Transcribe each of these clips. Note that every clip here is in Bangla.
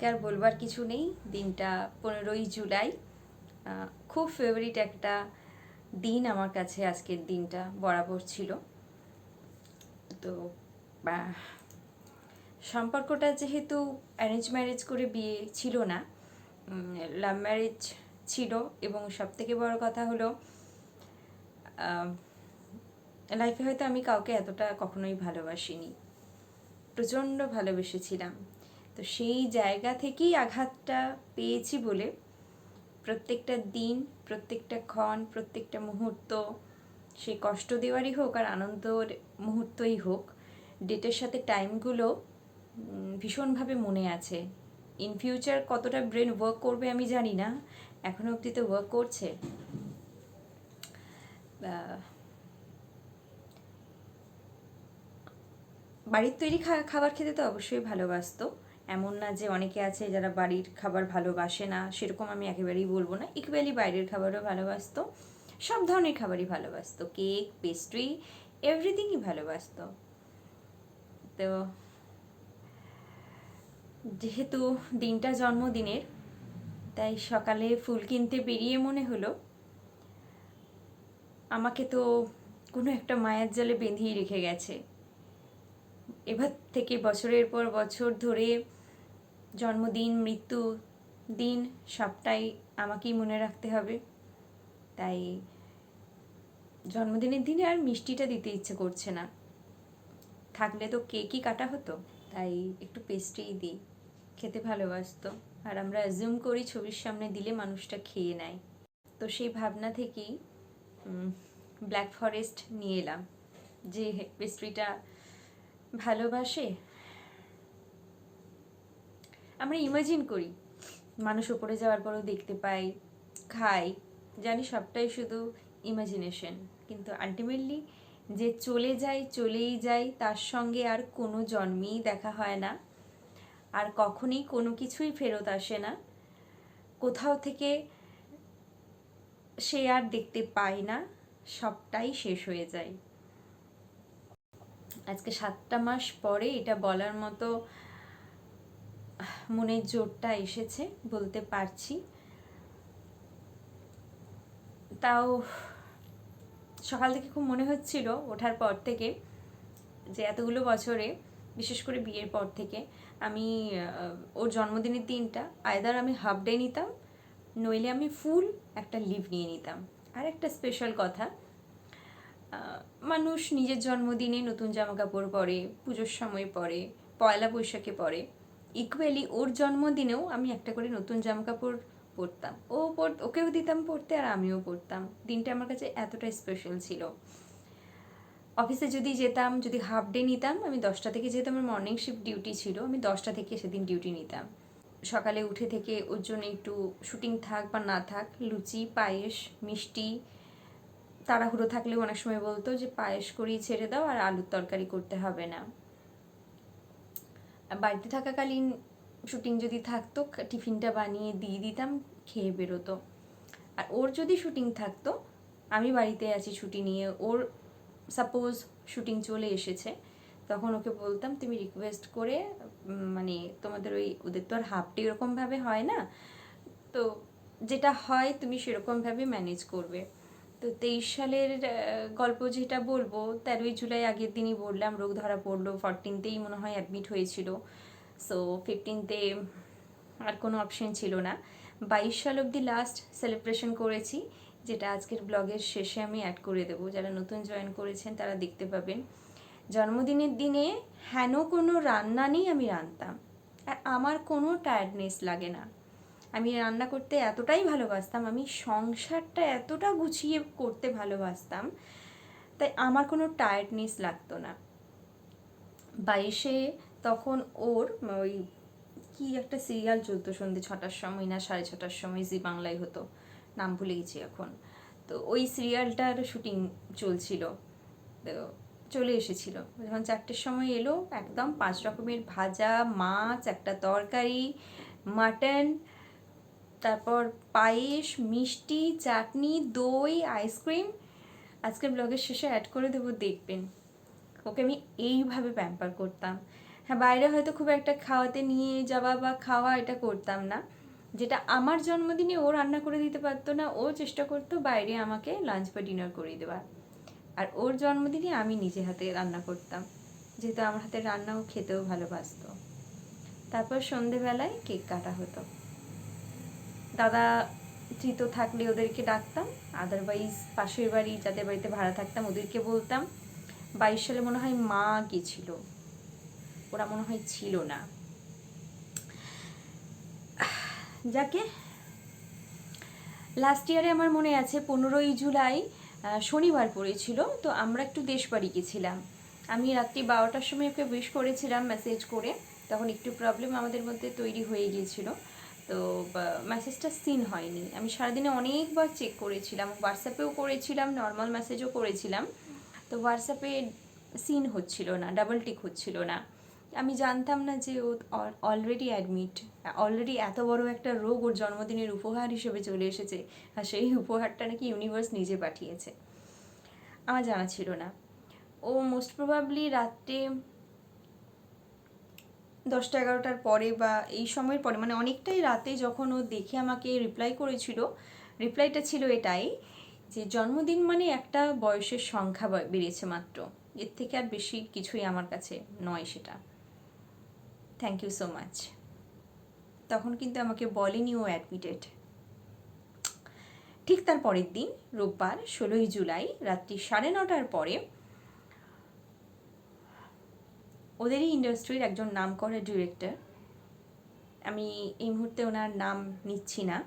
আর বলবার কিছু নেই। দিনটা 15ই জুলাই। খুব ফেভারিট একটা দিন আমার কাছে আজকের দিনটা বরাবর ছিল। তো সম্পর্কটা যেহেতু অ্যারেঞ্জ ম্যারেজ করে বিয়ে ছিল না, লাভ ম্যারেজ ছিল, এবং সবথেকে বড় কথা হলো লাইফে হয়তো আমি কাউকে এতটা কখনোই ভালোবাসিনি, প্রচণ্ড ভালোবেসেছিলাম। তো সেই জায়গা থেকেই আঘাতটা পেয়েছি বলে প্রত্যেকটা দিন, প্রত্যেকটা ক্ষণ, প্রত্যেকটা মুহূর্ত, সে কষ্ট দেওয়ারই হোক আর আনন্দর মুহূর্তই হোক, ডেটের সাথে টাইমগুলো ভীষণভাবে মনে আছে। ইন ফিউচার কতটা ব্রেন ওয়ার্ক করবে আমি জানি না, এখনও অবধি তো ওয়ার্ক করছে। বাড়ির তৈরি খাবার খেতে তো অবশ্যই ভালোবাসতো। এমন না যে অনেকে আছে যারা বাড়ির খাবার ভালোবাসে না, সেরকম আমি একেবারেই বলবো না। ইকুয়ালি বাইরের খাবারও ভালোবাসতো, সব ধরনের খাবারই ভালোবাসতো, কেক, পেস্ট্রি, এভরিথিংই ভালোবাসতো। তো যেহেতু দিনটা জন্মদিনের, তাই সকালে ফুল কিনতে বেরিয়ে মনে হলো আমাকে তো কোনো একটা মায়ার জালে বেঁধেই রেখে গেছে। এবার থেকে বছরের পর বছর ধরে জন্মদিন, মৃত্যু দিন সবটাই আমাকেই মনে রাখতে হবে। তাই জন্মদিনের দিনে আর মিষ্টিটা দিতে ইচ্ছে করছে না, থাকলে তো কেকই কাটা হতো। তাই একটু পেস্ট্রিই দিই, খেতে ভালোবাসতো। আর আমরা অ্যাজিউম করি ছবির সামনে দিলে মানুষটা খেয়ে নেয়। তো সেই ভাবনা থেকেই ব্ল্যাক ফরেস্ট নিয়ে এলাম, যে পেস্ট্রিটা ভালোবাসে। আমরা ইমাজিন করি মানুষ ওপরে যাওয়ার পরও দেখতে পাই, খাই, জানি সবটাই শুধু ইমাজিনেশন। কিন্তু আলটিমেটলি যে চলে যায়, চলেই যায়, তার সঙ্গে আর কোনো জন্মেই দেখা হয় না, আর কখনই কোনো কিছুই ফেরত আসে না, কোথাও থেকে সে আর দেখতে পায় না, সবটাই শেষ হয়ে যায়। আজকে 7টা মাস পরে এটা বলার মতো মনের জোরটা এসেছে, বলতে পারছি। তাও সকাল থেকে খুব মনে হচ্ছিল ওঠার পর থেকে যে এতগুলো বছরে, বিশেষ করে বিয়ের পর থেকে, আমি ওর জন্মদিনের দিনটা আয়দার আমি হাফ ডে নিতাম, নইলে আমি ফুল একটা লিভ নিয়ে নিতাম। আর একটা স্পেশাল কথা, মানুষ নিজের জন্মদিনে নতুন জামা কাপড় পরে, পুজোর সময় পরে, পয়লা বৈশাখে পরে, ইকুয়ালি ওর জন্মদিনেও আমি একটা করে নতুন জামা কাপড় পরতাম। ওকেও দিতাম পরতে আর আমিও পরতাম। দিনটা আমার কাছে এতটা স্পেশাল ছিল। অফিসে যদি যেতাম, যদি হাফ ডে নিতাম, আমি 10টা থেকে, যেহেতু আমার মর্নিং শিফট ডিউটি ছিল, আমি 10টা থেকে সেদিন ডিউটি নিতাম। সকালে উঠে থেকে ওর জন্য একটু শুটিং থাক বা না থাক, লুচি, পায়েস, মিষ্টি, তাড়াহুড়ো থাকলেও অনেক সময় বলতো যে পায়েস করেই ছেড়ে দাও, আর আলুর তরকারি করতে হবে না। বাড়িতে থাকাকালীন শুটিং যদি থাকতো, টিফিনটা বানিয়ে দিয়ে দিতাম, খেয়ে বেরোতো। আর ওর যদি শুটিং থাকতো, আমি বাড়িতে আছি ছুটি নিয়ে, ওর সাপোজ শুটিং চলে এসেছে, তখন ওকে বলতাম তুমি রিকোয়েস্ট করে, মানে তোমাদের ওদের তো আর হাফ ডে এরকমভাবে হয় না, তো যেটা হয় তুমি সেরকমভাবে ম্যানেজ করবে। তো 23 সালের গল্প যেটা বলবো, 13ই জুলাই আগের দিনই বললাম রোগ ধরা পড়লো, 14তেই মনে হয় অ্যাডমিট হয়েছিল। সো 15তে আর কোনো অপশন ছিল না। 22 সাল অবধি লাস্ট সেলিব্রেশন করেছি, যেটা আজকের ব্লগের শেষে আমি অ্যাড করে দেবো। যারা নতুন জয়েন করেছেন তারা দেখতে পাবেন। জন্মদিনের দিনে হেন কোনো রান্না নেই, আমি রান্তাম, আর আমার কোনো টায়ার্ডনেস লাগে না। আমি রান্না করতে এতটাই ভালোবাসতাম, আমি সংসারটা এতটা গুছিয়ে করতে ভালোবাসতাম, তাই আমার কোনো টায়ার্ডনেস লাগতো না। 22-এ তখন ওর ওই কি একটা সিরিয়াল চলতো সন্ধ্যে 6টার সময় না 6:30টার সময়, জি বাংলায় হতো, নাম ভুলে গেছি এখন। তো ওই সিরিয়ালটার শুটিং চলছিল, তো চলে এসেছিল। যখন 4টের সময় এলো, একদম 5 রকমের ভাজা, মাছ, একটা তরকারি, মাটন, তারপর পায়েস, মিষ্টি, চাটনি, দই, আইসক্রিম। আজকের ব্লগের শেষে অ্যাড করে দেবো, দেখবেন। ওকে আমি এইভাবে প্যাম্পার করতাম। হ্যাঁ, বাইরে হয়তো খুব একটা খাওয়াতে নিয়ে যাওয়া বা খাওয়া এটা করতাম না। যেটা আমার জন্মদিনে ও রান্না করে দিতে পারতো না, ও চেষ্টা করতো বাইরে আমাকে লাঞ্চ বা ডিনার করিয়ে দেওয়ার। আর ওর জন্মদিনে আমি নিজে হাতে রান্না করতাম, যেহেতু আমার হাতে রান্নাও খেতেও ভালোবাসতো। তারপর সন্ধেবেলায় কেক কাটা হতো। দাদা তৃতীয় থাকলে ওদেরকে ডাকতাম, আদারওয়াইজ পাশের বাড়ি যাদের বাড়িতে ভাড়া থাকতাম ওদেরকে বলতাম। 22 সালে মনে হয় মা গেছিল, ওরা মনে হয় ছিল না। যাকে লাস্ট ইয়ারে আমার মনে আছে 15ই জুলাই শনিবার পড়েছিল, তো আমরা একটু দেশ বাড়ি গেছিলাম। আমি রাত্রি 12টার সময় ওকে উইশ করেছিলাম মেসেজ করে, তখন একটু প্রবলেম আমাদের মধ্যে তৈরি হয়ে গিয়েছিল, তো মেসেজটা সিন হয়নি। আমি সারাদিনে অনেকবার চেক করেছিলাম, হোয়াটসঅ্যাপেও করেছিলাম, নর্মাল মেসেজও করেছিলাম, তো হোয়াটসঅ্যাপে সিন হচ্ছিল না, ডাবল টিক হচ্ছিল না। আমি জানতাম না যে ও অলরেডি অ্যাডমিট, অলরেডি এত বড় একটা রোগ ওর জন্মদিনের উপহার হিসেবে চলে এসেছে, আর সেই উপহারটা নাকি ইউনিভার্স নিজে পাঠিয়েছে, আমার জানা ছিল না। ও মোস্ট প্রবাবলি রাত্রে 10টা-11টার পরে বা এই সময়ের পরে, মানে অনেকটাই রাতে যখন ও দেখে আমাকে রিপ্লাই করেছিল, রিপ্লাইটা ছিল এটাই যে জন্মদিন মানে একটা বয়সের সংখ্যা বেড়েছে মাত্র, এর থেকে আর বেশি কিছুই আমার কাছে নয় সেটা, থ্যাংক ইউ সো মাচ। তখন কিন্তু আমাকে বলেনি ও অ্যাডমিটেড। ঠিক তার পরের দিন রোববার 16ই জুলাই রাত্রি 9:30টার পরে ওদেরই ইন্ডাস্ট্রির একজন নামকরা ডিরেক্টর, আমি এই মুহূর্তে ওনার নাম নিচ্ছি না,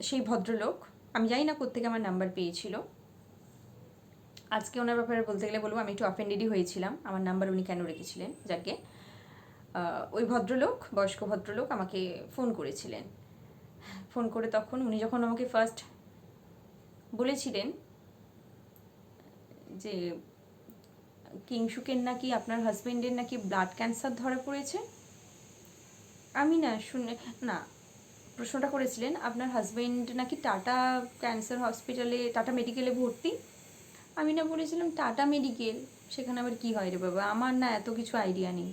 সেই ভদ্রলোক, আমি জানি না কোত্থেকে আমার নাম্বার পেয়েছিল। আজকে ওনার ব্যাপারে বলতে গেলে বলবো আমি একটু অফেন্ডেডই হয়েছিলাম, আমার নাম্বার উনি কেন রেখেছিলেন। যাকে ওই ভদ্রলোক, বয়স্ক ভদ্রলোক আমাকে ফোন করেছিলেন। ফোন করে তখন উনি যখন আমাকে ফার্স্ট বলেছিলেন যে কিংশুকের নাকি আপনার হাজব্যান্ডের নাকি ব্লাড ক্যান্সার ধরা পড়েছে, আমি না শুনে না, প্রশ্নটা করেছিলেন আপনার হাজব্যান্ড নাকি টাটা ক্যান্সার হসপিটালে, টাটা মেডিকেলে ভর্তি। আমি না বলেছিলাম টাটা মেডিকেল, সেখানে আবার কী হয় রে বাবা, আমার না এত কিছু আইডিয়া নেই।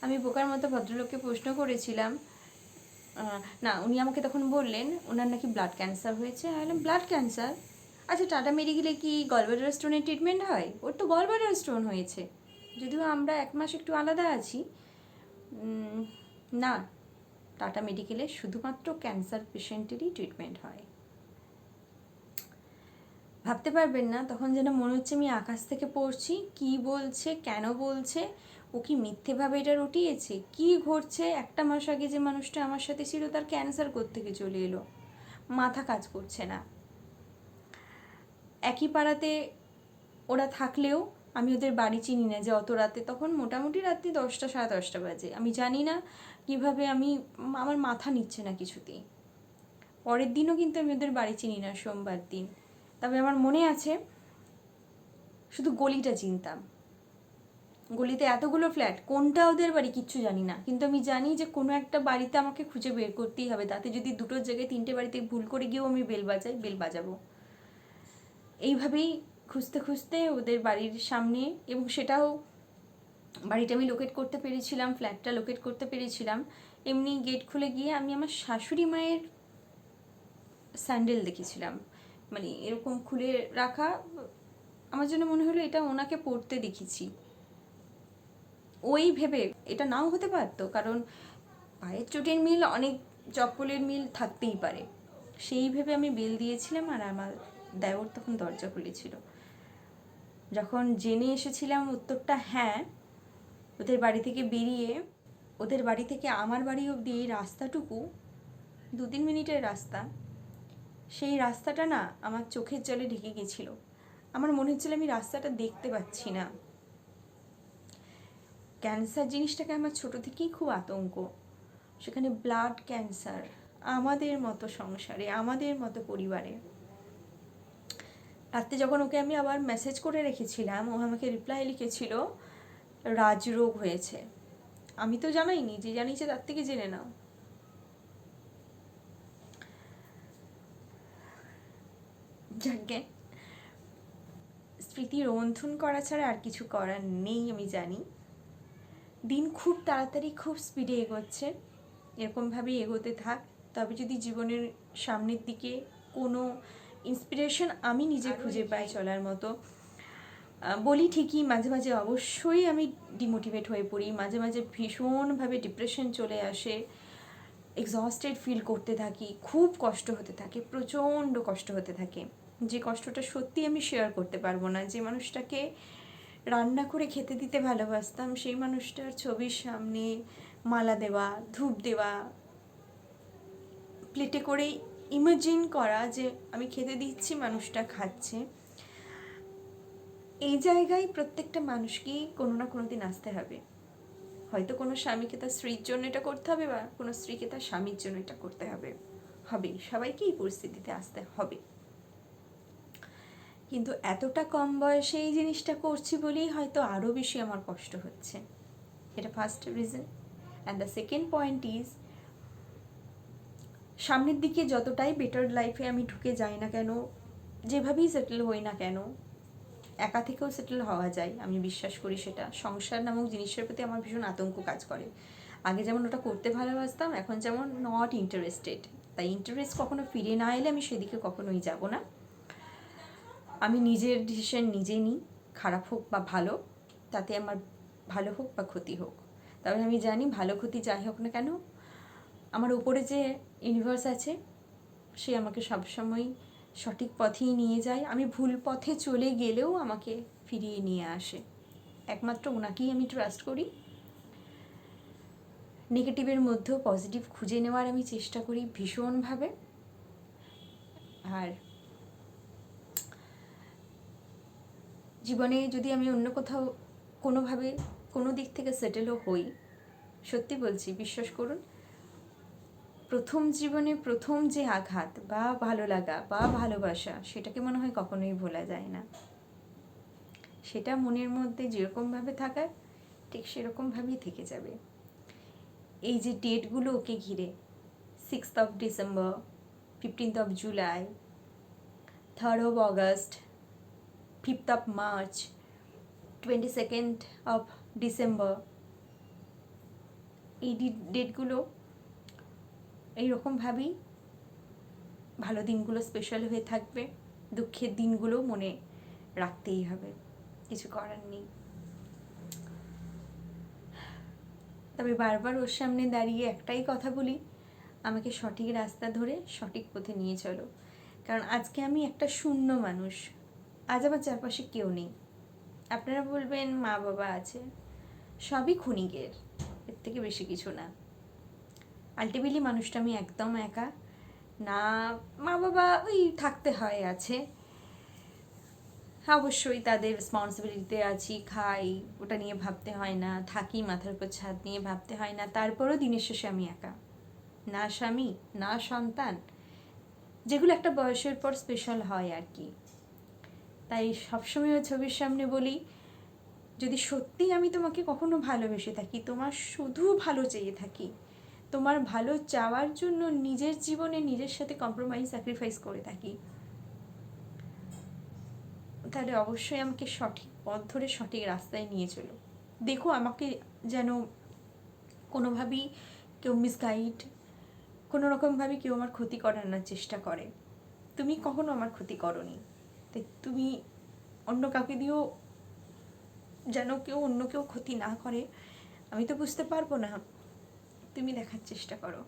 আমি বোকার মতো ভদ্রলোককে প্রশ্ন করেছিলাম। না, উনি আমাকে তখন বললেন ওনার নাকি ব্লাড ক্যান্সার হয়েছে। আমি বললাম ব্লাড ক্যান্সার, আচ্ছা টাটা মেডিকেলে কি গলব্লাডার স্টোনের ট্রিটমেন্ট হয়? ওর তো গলব্লাডার স্টোন হয়েছে, যদিও আমরা 1 মাস একটু আলাদা আছি। না, টাটা মেডিকেলে শুধুমাত্র ক্যান্সার পেশেন্টেরই ট্রিটমেন্ট হয়। ভাবতে পারবেন না, তখন যেন মনে হচ্ছে আমি আকাশ থেকে পড়ছি, কি বলছে, কেন বলছে, ও কি মিথ্যেভাবে এটা রটিয়েছে, কি ঘটছে। 1 মাস আগে যে মানুষটা আমার সাথে ছিল তার ক্যান্সার কোত্থেকে চলে এলো, মাথা কাজ করছে না। একই পাড়াতে ওরা থাকলেও আমি ওদের বাড়ি চিনি না যে অত রাতে, তখন মোটামুটি রাত্রি 10টা, 10:30 বাজে, আমি জানি না কিভাবে, আমার মাথা নিচ্ছে না কিছুতেই। পরের দিনও কিন্তু আমি ওদের বাড়ি চিনি না, সোমবার দিন। তবে আমার মনে আছে শুধু গলিটা চিনতাম, গলিতে এতগুলো ফ্ল্যাট, কোনটা ওদের বাড়ি কিচ্ছু জানি না, কিন্তু আমি জানি যে কোনো একটা বাড়িতে আমাকে খুঁজে বের করতেই হবে, তাতে যদি দুটোর জায়গায় 3টে বাড়িতে ভুল করে গিয়েও আমি বেল বাজাবো। এইভাবেই খুঁজতে খুঁজতে ওদের বাড়ির সামনে, এবং সেটাও বাড়িটা আমি লোকেট করতে পেরেছিলাম, ফ্ল্যাটটা লোকেট করতে পেরেছিলাম এমনি গেট খুলে গিয়ে আমি আমার শাশুড়ি মায়ের স্যান্ডেল দেখেছিলাম, মানে এরকম খুলে রাখা, আমার জন্য মনে হলো এটা ওনাকে পরতে দেখেছি। ওই ভেবে, এটা নাও হতে পারতো, কারণ পায়ের চোটের মিল অনেক চপ্পলের মিল থাকতেই পারে, সেই ভেবে আমি বেল দিয়েছিলাম। আর আমার দেওর তখন দরজা খুলেছিল। যখন জেনে এসেছিলাম উত্তরটা হ্যাঁ, ওদের বাড়ি থেকে বেরিয়ে, ওদের বাড়ি থেকে আমার বাড়ি অবধি এই রাস্তাটুকু 2-3 মিনিটের রাস্তা, সেই রাস্তাটা না আমার চোখের জলে ঢেকে গেছিল। আমার মনে হচ্ছিল আমি রাস্তাটা দেখতে পাচ্ছি না। ক্যান্সার জিনিসটাকে আমার ছোটো থেকেই খুব আতঙ্ক, সেখানে ব্লাড ক্যান্সার, আমাদের মতো সংসারে, আমাদের মতো পরিবারে। রাত্রে যখন ওকে আমি আবার মেসেজ করে রেখেছিলাম, ও আমাকে রিপ্লাই লিখেছিল রাজরোগ হয়েছে। আমি তো জানাইনি, যে জানিয়েছে তার থেকে জেনে নাও। যাকে স্মৃতি রোমন্থন করা ছাড়া আর কিছু করার নেই, আমি জানি। দিন খুব তাড়াতাড়ি খুব স্পিডে এগোচ্ছে, এরকমভাবেই এগোতে থাক। তবে যদি জীবনের সামনের দিকে কোনো ইন্সপিরেশন আমি নিজে খুঁজে পাই চলার মতো, বলি ঠিকই, মাঝে মাঝে অবশ্যই আমি ডিমোটিভেট হয়ে পড়ি, মাঝে মাঝে ভীষণভাবে ডিপ্রেশন চলে আসে, এক্সস্টেড ফিল করতে থাকি, খুব কষ্ট হতে থাকে, প্রচণ্ড কষ্ট হতে থাকে, যে কষ্টটা সত্যি আমি শেয়ার করতে পারবো না। যে মানুষটাকে রান্না করে খেতে দিতে ভালোবাসতাম, সেই মানুষটার ছবির সামনে মালা দেওয়া, ধূপ দেওয়া, প্লেটে করে ইমাজিন করা যে আমি খেতে দিচ্ছি, মানুষটা খাচ্ছে, এই জায়গায় প্রত্যেকটা মানুষকেই কোনো না কোনো দিন আসতে হবে। হয়তো কোনো স্বামীকে তার স্ত্রীর জন্য এটা করতে হবে, বা কোনো স্ত্রীকে তার স্বামীর জন্য এটা করতে হবে, হবেই, সবাইকে এই পরিস্থিতিতে আসতে হবে। কিন্তু এতটা কম বয়সে এই জিনিসটা করছি বলেই হয়তো আরও বেশি আমার কষ্ট হচ্ছে, এটা first reason. And the second point is, সামনের দিকে যতটাই বেটার লাইফে আমি ঢুকে যাই না কেন, যেভাবেই সেটেল হই না কেন, একা থেকেও সেটেল হওয়া যায়, আমি বিশ্বাস করি সেটা। সংসার নামক জিনিসের প্রতি আমার ভীষণ আতঙ্ক কাজ করে। আগে যেমন ওটা করতে ভালোবাসতাম, এখন যেমন নট ইন্টারেস্টেড। তাই ইন্টারেস্ট কখনো ফিরে না এলে আমি সেদিকে কখনোই যাব না। আমি নিজের ডিসিশন নিজে নিই, খারাপ হোক বা ভালো, তাতে আমার ভালো হোক বা ক্ষতি হোক। তবে আমি জানি ভালো ক্ষতি যাই হোক না কেন, আমার উপরে যে ইউনিভার্স আছে সে আমাকে সবসময় সঠিক পথেই নিয়ে যায়। আমি ভুল পথে চলে গেলেও আমাকে ফিরিয়ে নিয়ে আসে, একমাত্র ওনাকেই আমি ট্রাস্ট করি। নেগেটিভের মধ্যেও পজিটিভ খুঁজে নেওয়ার আমি চেষ্টা করি ভীষণভাবে। আর জীবনে যদি আমি অন্য কোথাও কোনোভাবে কোনো দিক থেকে সেটেলও হই, সত্যি বলছি, বিশ্বাস করুন, প্রথম জীবনে প্রথম যে আঘাত বা ভালো লাগা বা ভালোবাসা, সেটাকে মনে হয় কখনোই ভোলা যায় না। সেটা মনের মধ্যে যেরকমভাবে থাকার ঠিক সেরকমভাবেই থেকে যাবে। এই যে ডেটগুলো ওকে ঘিরে, 6th of December, 15th of July, 3rd of August, 5th of March, 22nd of December, এই ডেটগুলো এইরকমভাবেই ভালো দিনগুলো স্পেশাল হয়ে থাকবে, দুঃখের দিনগুলো মনে রাখতেই হবে, কিছু করার নেই। তবে বারবার ওর সামনে দাঁড়িয়ে একটাই কথা বলি, আমাকে সঠিক রাস্তা ধরে সঠিক পথে নিয়ে চলো। কারণ আজকে আমি একটা শূন্য মানুষ, আজ আমার চারপাশে কেউ নেই। আপনারা বলবেন মা বাবা আছে, সবই ক্ষণিকের, এর থেকে বেশি কিছু না। আলটিমেটলি মানুষটা আমি একদম একা না। মা বাবা ওই থাকতে হয়, আছে, অবশ্যই তাদের রেসপন্সিবিলিটিতে আছি, খাই, ওটা নিয়ে ভাবতে হয় না, থাকি, মাথার উপর ছাদ নিয়ে ভাবতে হয় না। তারপরও দিনের শেষে আমি একা, না স্বামী না সন্তান, যেগুলো একটা বয়সের পর স্পেশাল হয় আর কি। তাই সবসময় ওই ছবির সামনে বলি, যদি সত্যি আমি তোমাকে কখনো ভালোবেসে থাকি, তোমার শুধু ভালো চেয়ে থাকি, তোমার ভালো চাওয়ার জন্য নিজের জীবনে নিজের সাথে কম্প্রোমাইজ স্যাক্রিফাইস করে থাকি, তাহলে অবশ্যই আমাকে সঠিক পথ ধরে সঠিক রাস্তায় নিয়ে চলো। দেখো, আমাকে যেন কোনোভাবেই কেউ মিসগাইড, কোনো রকমভাবে কেউ আমার ক্ষতি করানোর চেষ্টা করে। তুমি কখনো আমার ক্ষতি করোনি, তাই তুমি অন্য কাউকে দিয়েও যেন অন্য কেউ ক্ষতি না করে, আমি তো বুঝতে পারবো না, তুমি দেখার চেষ্টা করো।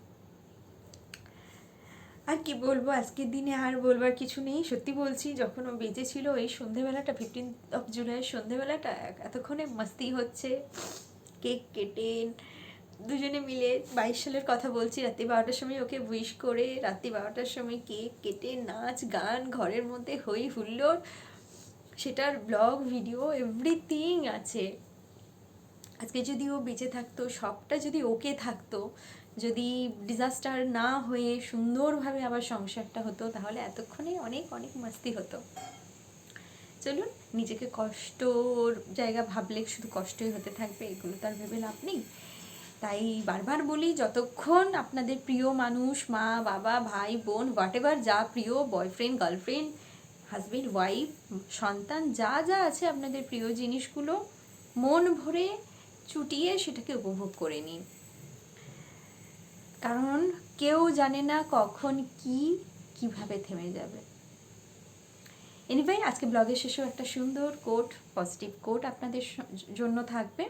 আর কি বলবো, আজকের দিনে আর বলবার কিছু নেই। সত্যি বলছি, যখন ও বেঁচে ছিল এই সন্ধেবেলাটা, 15th of July সন্ধেবেলাটা, এতক্ষণে মাস্তি হচ্ছে, কেক কেটে দুজনে মিলে, 22 সালের কথা বলছি, রাত্রি 12টার সময় ওকে উইশ করে, রাত্রি 12টার সময় কেক কেটে নাচ গান, ঘরের মধ্যে হই হুল্লোড়, সেটার ব্লগ ভিডিও এভরিথিং আছে। আজকে যদি ও বেঁচে থাকতো, সবটা যদি ওকে থাকতো, যদি ডিজাস্টার না হয়ে সুন্দরভাবে আবার সংসারটা হতো, তাহলে এতক্ষণে অনেক অনেক মাস্তি হতো। চলুন, নিজেকে কষ্টর জায়গা ভাবলে শুধু কষ্টই হতে থাকবে, এগুলো তার ভেবে লাভ নেই। তাই বারবার বলি, যতক্ষণ আপনাদের প্রিয় মানুষ, মা বাবা ভাই বোন হোয়াট এভার, যা প্রিয়, বয়ফ্রেন্ড গার্লফ্রেন্ড হাজবেন্ড, ওয়াইফ, সন্তান, যা যা আছে আপনাদের প্রিয় জিনিসগুলো মন ভরে চুটিয়ে সেটাকে উপভোগ করে নিন, কারণ কেউ জানে না কখন কিভাবে থেমে যাবে। এনিওয়ে, আজকে ব্লগের শেষেও একটা সুন্দর কোট, পজিটিভ কোট আপনাদের জন্য থাকবে।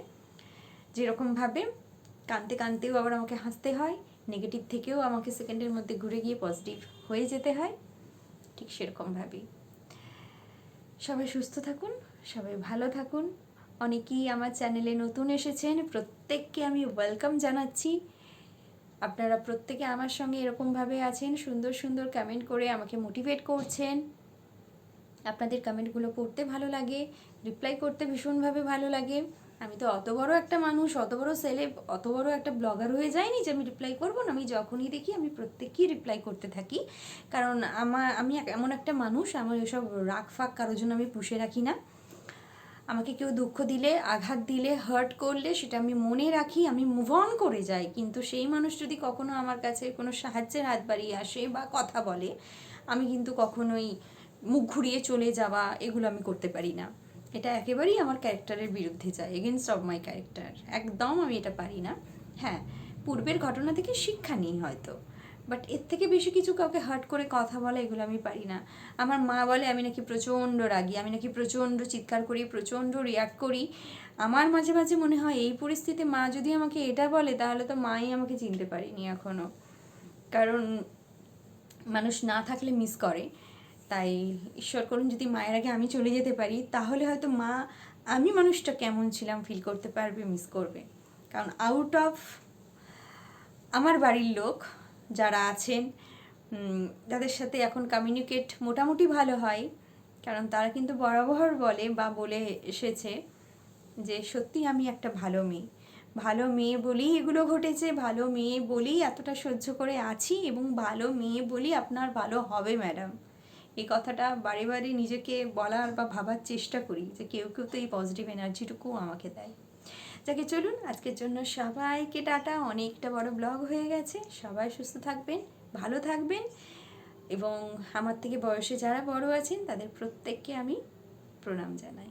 যেরকমভাবে কাঁদতে কাঁদতেও আবার আমাকে হাসতে হয়, নেগেটিভ থেকেও আমাকে সেকেন্ডের মধ্যে ঘুরে গিয়ে পজিটিভ হয়ে যেতে হয়, ঠিক সেরকমভাবেই। সবাই সুস্থ থাকুন, সবাই ভালো থাকুন। অনেকেই আমার চ্যানেলে নতুন এসেছেন, প্রত্যেককে আমি ওয়েলকাম জানাচ্ছি। আপনারা প্রত্যেকে আমার সঙ্গে এরকমভাবে আছেন, সুন্দর সুন্দর কমেন্ট করে আমাকে মোটিভেট করছেন। আপনাদের কমেন্টগুলো পড়তে ভালো লাগে, রিপ্লাই করতে ভীষণভাবে ভালো লাগে। আমি তো অত বড় একটা মানুষ, অত বড় সেলেব, অত বড় একটা ব্লগার হয়ে যায়নি যে আমি রিপ্লাই করবো না। আমি যখনই দেখি আমি প্রত্যেককেই রিপ্লাই করতে থাকি, কারণ আমি এমন একটা মানুষ, আমার এসব রাগ ফাগ কারোর জন্য আমি পুষে রাখি না। আমাকে কেউ দুঃখ দিলে, আঘাত দিলে, হার্ট করলে সেটা আমি মনে রাখি, আমি মুভ অন করে যাই। কিন্তু সেই মানুষ যদি কখনো আমার কাছে কোনো সাহায্যের হাত বাড়িয়ে আসে বা কথা বলে, আমি কিন্তু কখনোই মুখ ঘুরিয়ে চলে যাওয়া এগুলো আমি করতে পারি না। এটা একেবারেই আমার ক্যারেক্টারের বিরুদ্ধে যায়, এগেনস্ট অফ মাই ক্যারেক্টার। একদম আমি এটা পারি না। হ্যাঁ, পূর্বের ঘটনা থেকে শিক্ষা নিই হয়তো, বাট এর থেকে বেশি কিছু কাউকে হার্ট করে কথা বলা এগুলো আমি পারি না। আমার মা বলে আমি নাকি প্রচণ্ড রাগী, আমি নাকি প্রচণ্ড চিৎকার করি, প্রচণ্ড রিয়াক্ট করি। আমার মাঝে মাঝে মনে হয় এই পরিস্থিতিতে মা যদি আমাকে এটা বলে তাহলে তো মাই আমাকে চিনতে পারিনি এখনও। কারণ মানুষ না থাকলে মিস করে, তাই ঈশ্বর করুন যদি মায়ের আগে আমি চলে যেতে পারি, তাহলে হয়তো মা আমি মানুষটা কেমন ছিলাম ফিল করতে পারবে, মিস করবে। কারণ আউট অফ আমার বাড়ির লোক যারা আছেন, যাদের সাথে এখন কমিউনিকেট মোটামুটি ভালো হয়, কারণ তারা কিন্তু বরাবর বলে বা বলে এসেছে যে সত্যি আমি একটা ভালো মেয়ে বলেই এগুলো ঘটেছে, ভালো মেয়ে বলেই এতটা সহ্য করে আছি, এবং ভালো মেয়ে বলেই আপনার ভালো হবে ম্যাডাম। এই কথাটা বারে বারে নিজেকে বলার বা ভাবার চেষ্টা করি যে কেউ কেউ তো এই পজিটিভ এনার্জিটুকুও আমাকে দেয়। যাকে চলুন, আজকের জন্য সবাইকে টাটা। অনেকটা বড় ব্লগ হয়ে গেছে। সবাই সুস্থ থাকবেন, ভালো থাকবেন, এবং আমার থেকে বয়সে যারা বড় আছেন তাদের প্রত্যেককে আমি প্রণাম জানাই।